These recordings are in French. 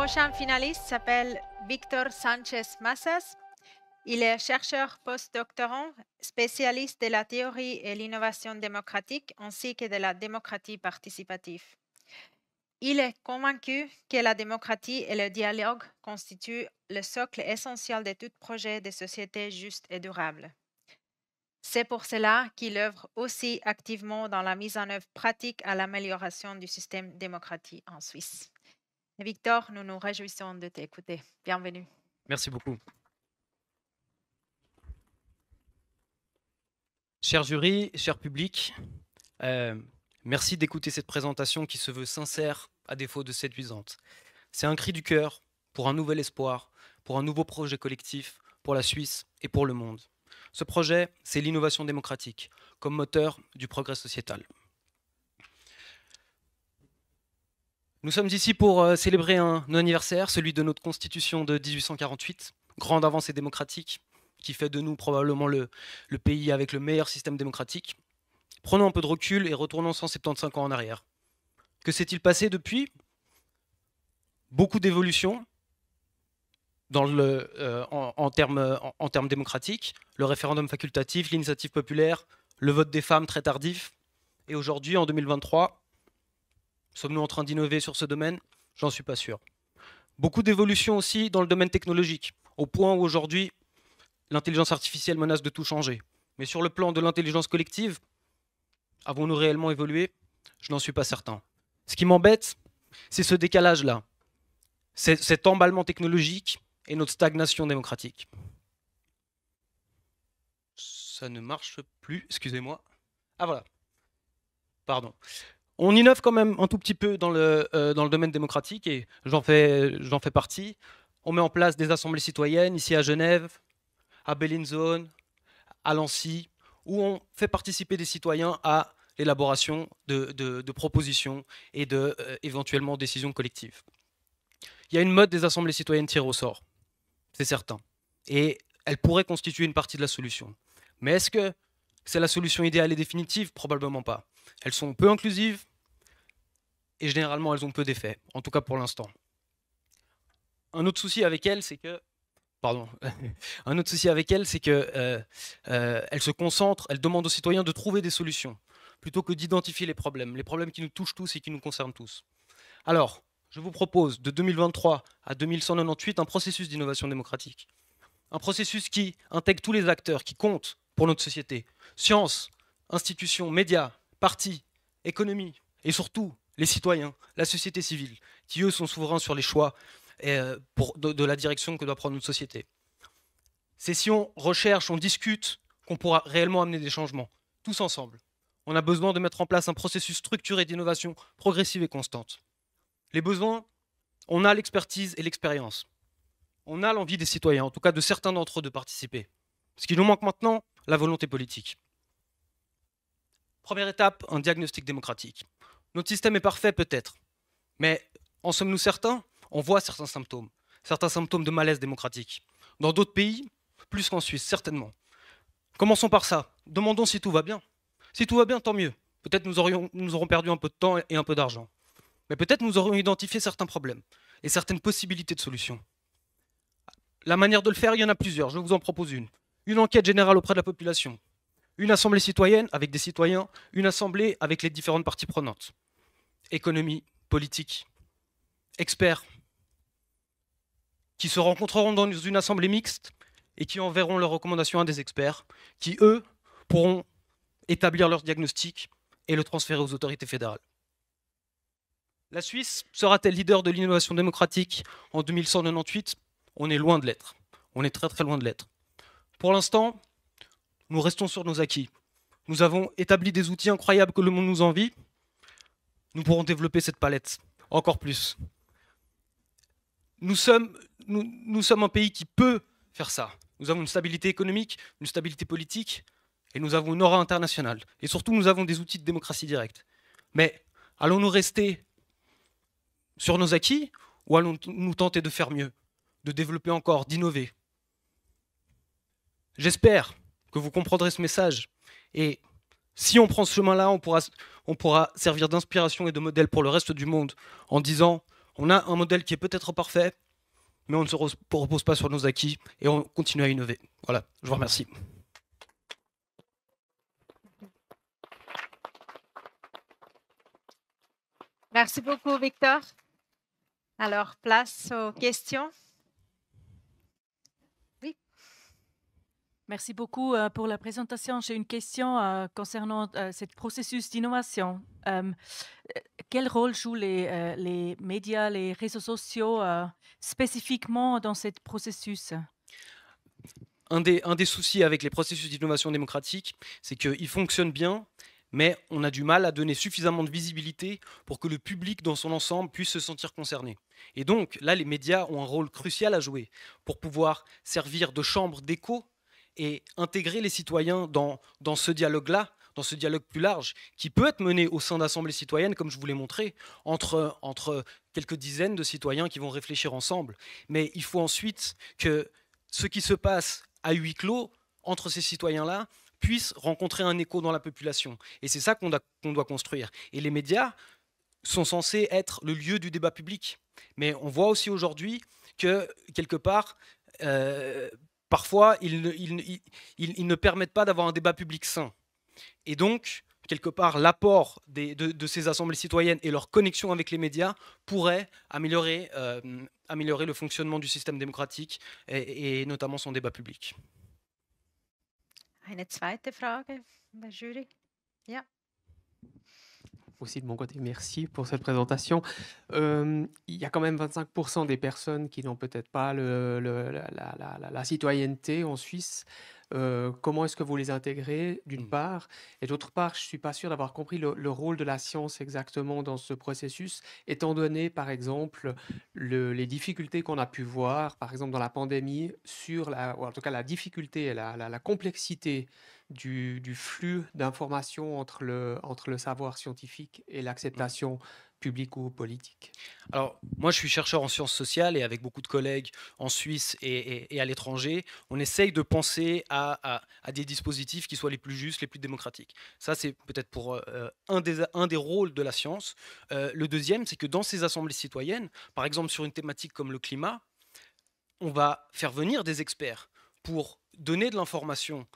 prochain finaliste s'appelle Victor Sánchez Mazas. Il est chercheur postdoctorant, spécialiste de la théorie et l'innovation démocratique ainsi que de la démocratie participative. Il est convaincu que la démocratie et le dialogue constituent le socle essentiel de tout projet de société juste et durable. C'est pour cela qu'il œuvre aussi activement dans la mise en œuvre pratique à l'amélioration du système démocratique en Suisse. Et Victor, nous nous réjouissons de t'écouter. Bienvenue. Merci beaucoup. Cher jury, cher public, merci d'écouter cette présentation qui se veut sincère à défaut de séduisante. C'est un cri du cœur pour un nouvel espoir, pour un nouveau projet collectif, pour la Suisse et pour le monde. Ce projet, c'est l'innovation démocratique, comme moteur du progrès sociétal. Nous sommes ici pour célébrer un anniversaire, celui de notre constitution de 1848, grande avancée démocratique, qui fait de nous probablement le pays avec le meilleur système démocratique. Prenons un peu de recul et retournons 175 ans en arrière. Que s'est-il passé depuis? Beaucoup d'évolutions en termes démocratiques, le référendum facultatif, l'initiative populaire, le vote des femmes très tardif. Et aujourd'hui, en 2023, sommes-nous en train d'innover sur ce domaine? J'en suis pas sûr. Beaucoup d'évolutions aussi dans le domaine technologique, au point où aujourd'hui, l'intelligence artificielle menace de tout changer. Mais sur le plan de l'intelligence collective, avons-nous réellement évolué? Je n'en suis pas certain. Ce qui m'embête, c'est ce décalage-là, cet emballement technologique et notre stagnation démocratique. Ça ne marche plus, excusez-moi. Ah voilà, pardon. On innove quand même un tout petit peu dans le domaine démocratique et j'en fais partie. On met en place des assemblées citoyennes ici à Genève, à Bellinzone, à Lancy, où on fait participer des citoyens à l'élaboration de propositions et éventuellement décisions collectives. Il y a une mode des assemblées citoyennes tirées au sort, c'est certain. Et elle pourrait constituer une partie de la solution. Mais est-ce que c'est la solution idéale et définitive? Probablement pas. Elles sont peu inclusives et généralement elles ont peu d'effet, en tout cas pour l'instant. Un autre souci avec elles, c'est que elle se concentre, elle demande aux citoyens de trouver des solutions, plutôt que d'identifier les problèmes qui nous touchent tous et qui nous concernent tous. Alors, je vous propose de 2023 à 2198 un processus d'innovation démocratique. Un processus qui intègre tous les acteurs qui comptent pour notre société. Sciences, institutions, médias, partis, économie, et surtout les citoyens, la société civile, qui eux sont souverains sur les choix de la direction que doit prendre notre société. C'est si on recherche, on discute, qu'on pourra réellement amener des changements, tous ensemble. On a besoin de mettre en place un processus structuré d'innovation progressive et constante. Les besoins, on a l'expertise et l'expérience. On a l'envie des citoyens, en tout cas de certains d'entre eux, de participer. Ce qui nous manque maintenant, la volonté politique. Première étape, un diagnostic démocratique. Notre système est parfait peut-être, mais en sommes-nous certains? On voit certains symptômes de malaise démocratique. Dans d'autres pays, plus qu'en Suisse, certainement. Commençons par ça. Demandons si tout va bien. Si tout va bien, tant mieux. Peut-être nous aurons perdu un peu de temps et un peu d'argent. Mais peut-être nous aurons identifié certains problèmes et certaines possibilités de solutions. La manière de le faire, il y en a plusieurs. Je vous en propose une. Une enquête générale auprès de la population. Une assemblée citoyenne avec des citoyens. Une assemblée avec les différentes parties prenantes. Économie, politique, experts, qui se rencontreront dans une assemblée mixte et qui enverront leurs recommandations à des experts, qui, eux, pourront établir leur diagnostic et le transférer aux autorités fédérales. La Suisse sera-t-elle leader de l'innovation démocratique en 2198? On est loin de l'être. On est très très loin de l'être. Pour l'instant, nous restons sur nos acquis. Nous avons établi des outils incroyables que le monde nous envie. Nous pourrons développer cette palette encore plus. Nous sommes un pays qui peut faire ça. Nous avons une stabilité économique, une stabilité politique, et nous avons une aura internationale. Et surtout, nous avons des outils de démocratie directe. Mais allons-nous rester sur nos acquis, ou allons-nous tenter de faire mieux, de développer encore, d'innover? J'espère que vous comprendrez ce message. Et si on prend ce chemin-là, on pourra servir d'inspiration et de modèle pour le reste du monde en disant On a un modèle qui est peut-être parfait, mais on ne se repose pas sur nos acquis et on continue à innover. Voilà, je vous remercie. Merci beaucoup, Victor. Alors, place aux questions. Oui. Merci beaucoup pour la présentation. J'ai une question concernant ce processus d'innovation. Quel rôle jouent les médias, les réseaux sociaux spécifiquement dans ce processus? Un des soucis avec les processus d'innovation démocratique, c'est qu'ils fonctionnent bien, mais on a du mal à donner suffisamment de visibilité pour que le public dans son ensemble puisse se sentir concerné. Et donc, là, les médias ont un rôle crucial à jouer pour pouvoir servir de chambre d'écho et intégrer les citoyens dans ce dialogue-là, dans ce dialogue plus large, qui peut être mené au sein d'assemblées citoyennes, comme je vous l'ai montré, entre quelques dizaines de citoyens qui vont réfléchir ensemble. Mais il faut ensuite que ce qui se passe à huis clos entre ces citoyens-là puisse rencontrer un écho dans la population. Et c'est ça qu'on doit construire. Et les médias sont censés être le lieu du débat public. Mais on voit aussi aujourd'hui que, quelque part, parfois, ils ne permettent pas d'avoir un débat public sain. Et donc, quelque part, l'apport de ces assemblées citoyennes et leur connexion avec les médias pourrait améliorer le fonctionnement du système démocratique et notamment son débat public. Eine zweite Frage in der Jury? Ja. Aussi de mon côté, merci pour cette présentation. Il y a quand même 25% des personnes qui n'ont peut-être pas la citoyenneté en Suisse. Comment est-ce que vous les intégrez, d'une part? Et d'autre part, je ne suis pas sûr d'avoir compris le rôle de la science exactement dans ce processus, étant donné, par exemple, les difficultés qu'on a pu voir, par exemple, dans la pandémie, ou en tout cas la difficulté et la complexité du flux d'informations entre le savoir scientifique et l'acceptation publique ou politique. Alors, moi, je suis chercheur en sciences sociales et avec beaucoup de collègues en Suisse et à l'étranger, on essaye de penser à des dispositifs qui soient les plus justes, les plus démocratiques. Ça, c'est peut-être pour un des rôles de la science. Le deuxième, c'est que dans ces assemblées citoyennes, par exemple sur une thématique comme le climat, on va faire venir des experts pour donner de l'information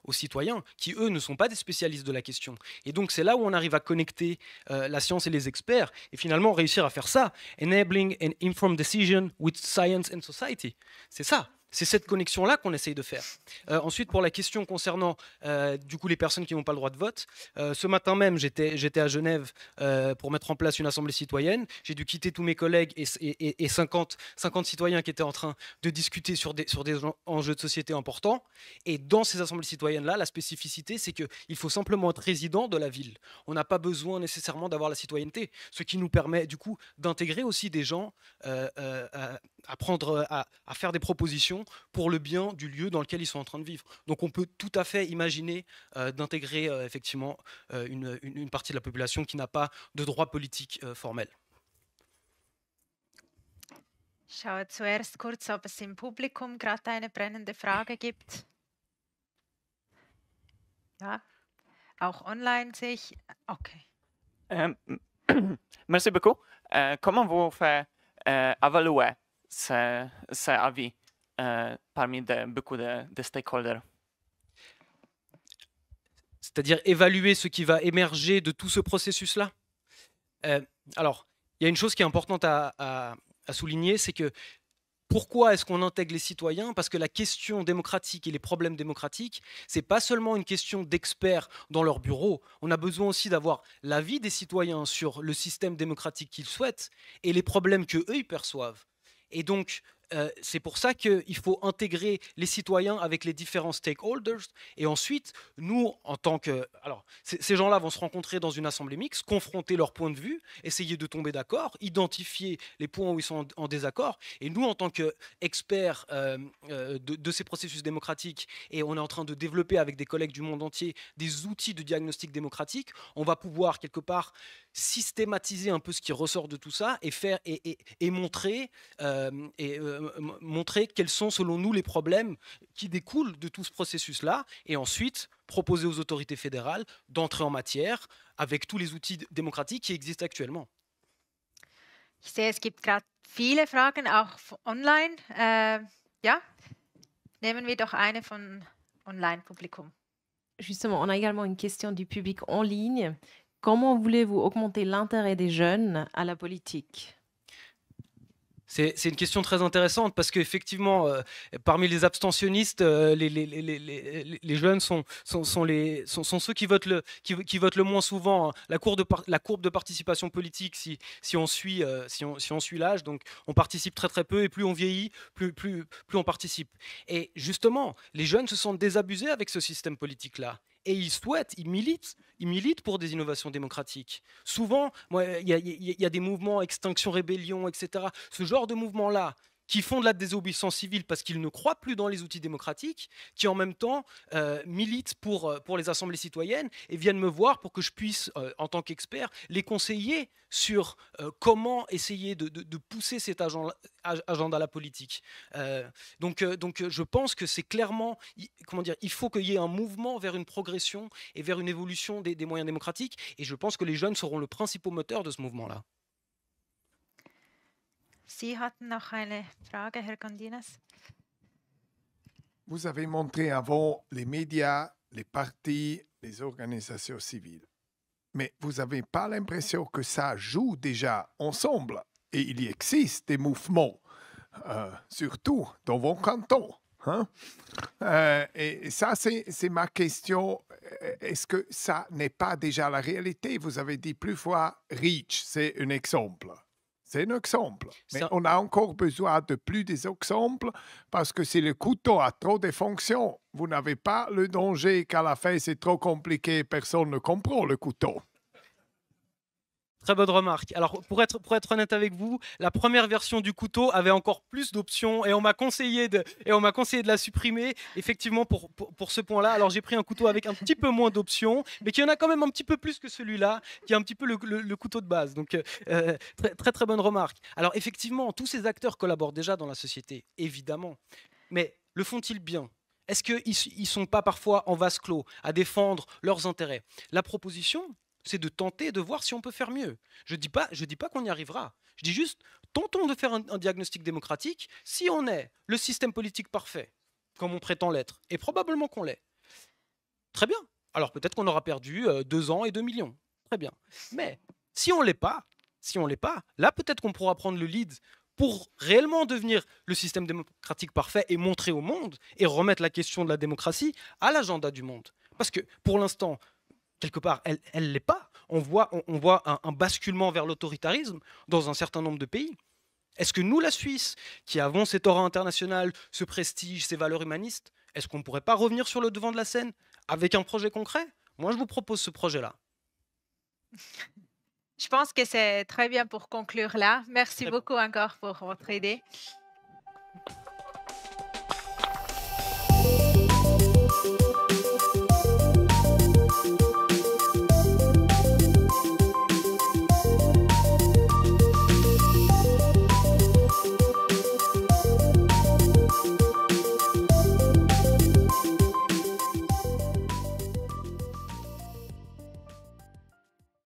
aux citoyens qui, eux, ne sont pas des spécialistes de la question. Et donc, c'est là où on arrive à connecter la science et les experts et finalement réussir à faire ça. Enabling an informed decision with science and society. C'est ça. C'est cette connexion-là qu'on essaye de faire. Ensuite, pour la question concernant du coup les personnes qui n'ont pas le droit de vote, ce matin même, j'étais à Genève pour mettre en place une assemblée citoyenne. J'ai dû quitter tous mes collègues et 50 citoyens qui étaient en train de discuter sur des enjeux de société importants. Et dans ces assemblées citoyennes-là, la spécificité, c'est qu'il faut simplement être résident de la ville. On n'a pas besoin nécessairement d'avoir la citoyenneté, ce qui nous permet du coup d'intégrer aussi des gens à faire des propositions pour le bien du lieu dans lequel ils sont en train de vivre. Donc on peut tout à fait imaginer d'intégrer effectivement une partie de la population qui n'a pas de droit politique formel. Ich schaue zuerst kurz, ob es im Publikum gerade eine brennende Frage gibt. Ja, auch online sehe ich. Okay. Merci beaucoup. Comment vous faites évaluer ces avis parmi beaucoup de stakeholders? C'est-à-dire évaluer ce qui va émerger de tout ce processus-là. Alors, il y a une chose qui est importante à souligner, c'est que pourquoi est-ce qu'on intègre les citoyens? Parce que la question démocratique et les problèmes démocratiques, ce n'est pas seulement une question d'experts dans leur bureau. On a besoin aussi d'avoir l'avis des citoyens sur le système démocratique qu'ils souhaitent et les problèmes qu'eux, ils perçoivent. Et donc, c'est pour ça qu'il faut intégrer les citoyens avec les différents stakeholders. Et ensuite, nous, en tant que... Alors, ces gens-là vont se rencontrer dans une assemblée mixte, confronter leurs points de vue, essayer de tomber d'accord, identifier les points où ils sont en désaccord. Et nous, en tant qu'experts de ces processus démocratiques, et on est en train de développer avec des collègues du monde entier des outils de diagnostic démocratique, on va pouvoir quelque part systématiser un peu ce qui ressort de tout ça et faire et montrer montrer quels sont selon nous les problèmes qui découlent de tout ce processus-là et ensuite proposer aux autorités fédérales d'entrer en matière avec tous les outils démocratiques qui existent actuellement. Ich sehe, es gibt gerade viele Fragen, auch online. Ja, nehmen wir doch eine von Online-Publikum. Justement, on a également une question du public en ligne. Comment voulez-vous augmenter l'intérêt des jeunes à la politique? C'est une question très intéressante parce qu'effectivement, parmi les abstentionnistes, les jeunes sont ceux qui votent le moins souvent, hein. La courbe de participation politique, si on suit l'âge, donc on participe très très peu et plus on vieillit, plus on participe. Et justement, les jeunes se sentent désabusés avec ce système politique-là. Et ils militent pour des innovations démocratiques. Souvent, il y a des mouvements, Extinction Rébellion, etc. Ce genre de mouvements-là, qui font de la désobéissance civile parce qu'ils ne croient plus dans les outils démocratiques, qui en même temps militent pour les assemblées citoyennes et viennent me voir pour que je puisse, en tant qu'expert, les conseiller sur comment essayer de pousser cet agenda-là politique. Donc, je pense que c'est clairement, il faut qu'il y ait un mouvement vers une progression et vers une évolution des moyens démocratiques, et je pense que les jeunes seront le principal moteur de ce mouvement-là. Sie hatten noch eine Frage, Herr Condinas. Vous avez montré avant les médias, les partis, les organisations civiles. Mais vous n'avez pas l'impression que ça joue déjà ensemble? Et il existe des mouvements, surtout dans vos cantons. Hein? Et ça, c'est ma question. Est-ce que ça n'est pas déjà la réalité? Vous avez dit plus fois Reach, c'est un exemple. C'est un exemple. Mais on a encore besoin de plus des exemples parce que si le couteau a trop de fonctions, vous n'avez pas le danger qu'à la fin c'est trop compliqué, personne ne comprend le couteau. Très bonne remarque. Alors, pour être honnête avec vous, la première version du couteau avait encore plus d'options et on m'a conseillé de la supprimer, effectivement, pour ce point-là. Alors, j'ai pris un couteau avec un petit peu moins d'options, mais qui en a quand même un petit peu plus que celui-là, qui est un petit peu le couteau de base. Donc, très bonne remarque. Alors, effectivement, tous ces acteurs collaborent déjà dans la société, évidemment. Mais le font-ils bien ? Est-ce qu'ils ne sont pas parfois en vase clos à défendre leurs intérêts ? La proposition, c'est de tenter de voir si on peut faire mieux. Je dis pas qu'on y arrivera. Je dis juste, tentons de faire un diagnostic démocratique. Si on est le système politique parfait, comme on prétend l'être, et probablement qu'on l'est, très bien. Alors peut-être qu'on aura perdu 2 ans et 2 millions. Très bien. Mais si on l'est pas, là peut-être qu'on pourra prendre le lead pour réellement devenir le système démocratique parfait et montrer au monde et remettre la question de la démocratie à l'agenda du monde. Parce que pour l'instant, quelque part, elle ne l'est pas. On voit un basculement vers l'autoritarisme dans un certain nombre de pays. Est-ce que nous, la Suisse, qui avons cette aura internationale, ce prestige, ces valeurs humanistes, est-ce qu'on ne pourrait pas revenir sur le devant de la scène avec un projet concret? Moi, je vous propose ce projet-là. Je pense que c'est très bien pour conclure là. Merci beaucoup encore pour votre idée.